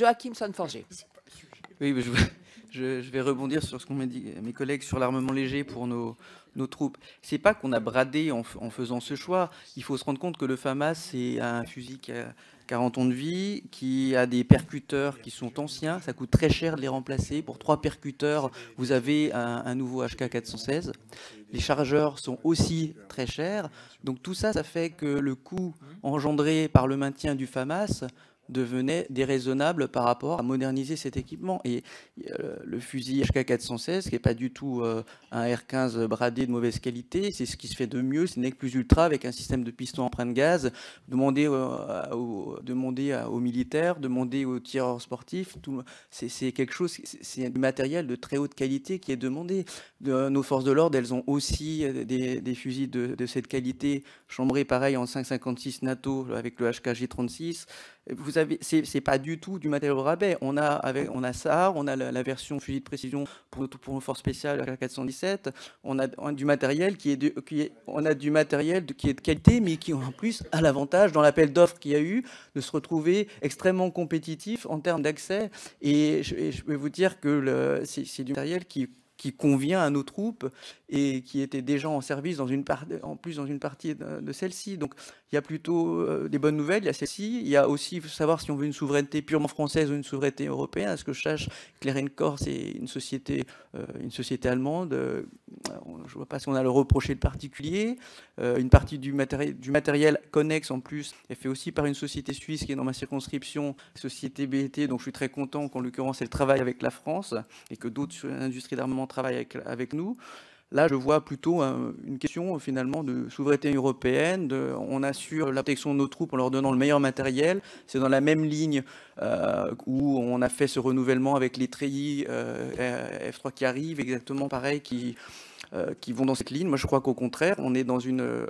Joachim Son-Forger. Oui, mais je vais rebondir sur ce qu'ont dit mes collègues sur l'armement léger pour nos troupes. C'est pas qu'on a bradé en faisant ce choix. Il faut se rendre compte que le FAMAS, c'est un fusil qui a 40 ans de vie, qui a des percuteurs qui sont anciens. Ça coûte très cher de les remplacer. Pour 3 percuteurs, vous avez un nouveau HK416. Les chargeurs sont aussi très chers. Donc tout ça, ça fait que le coût engendré par le maintien du FAMAS devenait déraisonnable par rapport à moderniser cet équipement. Et le fusil HK416, qui n'est pas du tout un R15 bradé de mauvaise qualité, c'est ce qui se fait de mieux, c'est une plus ultra avec un système de piston empreinte gaz. Demandez aux militaires, demandez aux tireurs sportifs, c'est quelque chose, c'est du matériel de très haute qualité qui est demandé. Nos forces de l'ordre, elles ont aussi des fusils de cette qualité, chambrés pareil en 5,56 NATO avec le HKG36. Vous avez, c'est pas du tout du matériel au rabais. On a ça, on a la version fusil de précision pour nos forces spéciales AK417. On a du matériel qui est de qualité, mais qui en plus a l'avantage dans l'appel d'offres qu'il y a eu de se retrouver extrêmement compétitif en termes d'accès. Et je vais vous dire que c'est du matériel qui convient à nos troupes et qui était déjà en service dans une partie de celle-ci. Donc il y a plutôt des bonnes nouvelles, il y a celle-ci. Il y a aussi, il faut savoir si on veut une souveraineté purement française ou une souveraineté européenne. À ce que je sache, Clarencore, c'est une société allemande. Je ne vois pas si on a le reproché de particulier. Une partie du matériel connexe en plus est fait aussi par une société suisse qui est dans ma circonscription, société BET. Donc je suis très content qu'en l'occurrence elle travaille avec la France et que d'autres industries d'armement travaillent avec nous. Là, je vois plutôt une question finalement de souveraineté européenne. On assure la protection de nos troupes en leur donnant le meilleur matériel. C'est dans la même ligne où on a fait ce renouvellement avec les treillis F3 qui arrivent, exactement pareil, qui vont dans cette ligne. Moi, je crois qu'au contraire, on est dans une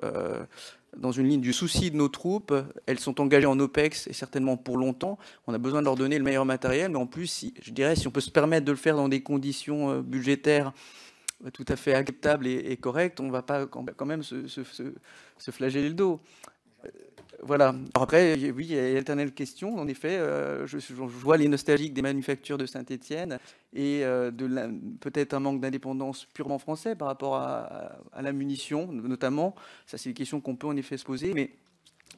ligne du souci de nos troupes. Elles sont engagées en OPEX et certainement pour longtemps. On a besoin de leur donner le meilleur matériel, mais en plus, je dirais, si on peut se permettre de le faire dans des conditions budgétaires tout à fait acceptable et correct, on ne va pas quand même se flageller le dos. Voilà. Alors après, oui, il y a l'éternelle question. En effet, je vois les nostalgiques des manufactures de Saint-Étienne et peut-être un manque d'indépendance purement français par rapport à la munition, notamment. Ça, c'est des questions qu'on peut en effet se poser. Mais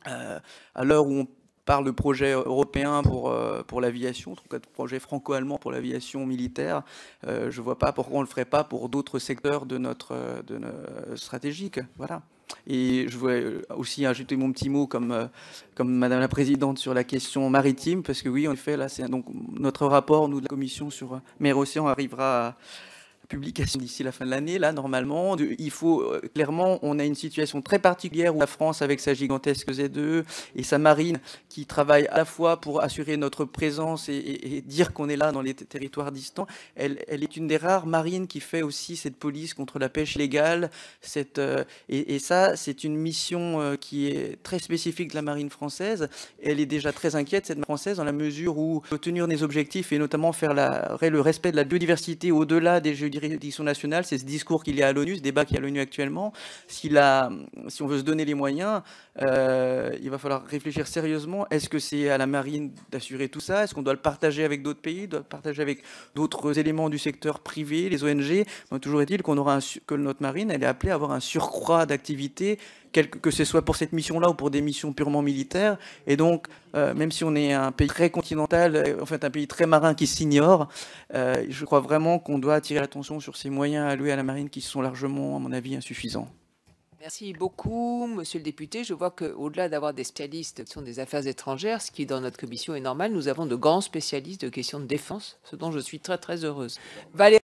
à l'heure où on parle de projet européen pour l'aviation, en tout cas de projet franco-allemand pour l'aviation militaire, je ne vois pas pourquoi on ne le ferait pas pour d'autres secteurs de notre stratégique. Voilà. Et je voulais aussi ajouter mon petit mot comme Madame la Présidente sur la question maritime, parce que oui, en effet, là, c'est donc notre rapport, nous, de la Commission sur mer Océan, arrivera à publication d'ici la fin de l'année. Là, normalement, il faut clairement, on a une situation très particulière où la France, avec sa gigantesque Z2 et sa marine, qui travaille à la fois pour assurer notre présence et dire qu'on est là dans les territoires distants, elle est une des rares marines qui fait aussi cette police contre la pêche illégale. Et ça, c'est une mission qui est très spécifique de la marine française. Elle est déjà très inquiète, cette marine française, dans la mesure où tenir des objectifs et notamment faire le respect de la biodiversité au-delà des juridictions nationales, c'est ce discours qu'il y a à l'ONU, ce débat qu'il y a à l'ONU actuellement. Si on veut se donner les moyens, il va falloir réfléchir sérieusement. Est-ce que c'est à la marine d'assurer tout ça? Est-ce qu'on doit le partager avec d'autres pays, doit le partager avec d'autres éléments du secteur privé, les ONG? Toujours est-il que notre marine, elle est appelée à avoir un surcroît d'activité, que ce soit pour cette mission-là ou pour des missions purement militaires. Et donc, même si on est un pays très continental, en fait un pays très marin qui s'ignore, je crois vraiment qu'on doit attirer l'attention sur ces moyens alloués à la marine qui sont largement, à mon avis, insuffisants. Merci beaucoup, monsieur le député. Je vois qu'au-delà d'avoir des spécialistes qui sont des affaires étrangères, ce qui dans notre commission est normal, nous avons de grands spécialistes de questions de défense, ce dont je suis très très heureuse. Valérie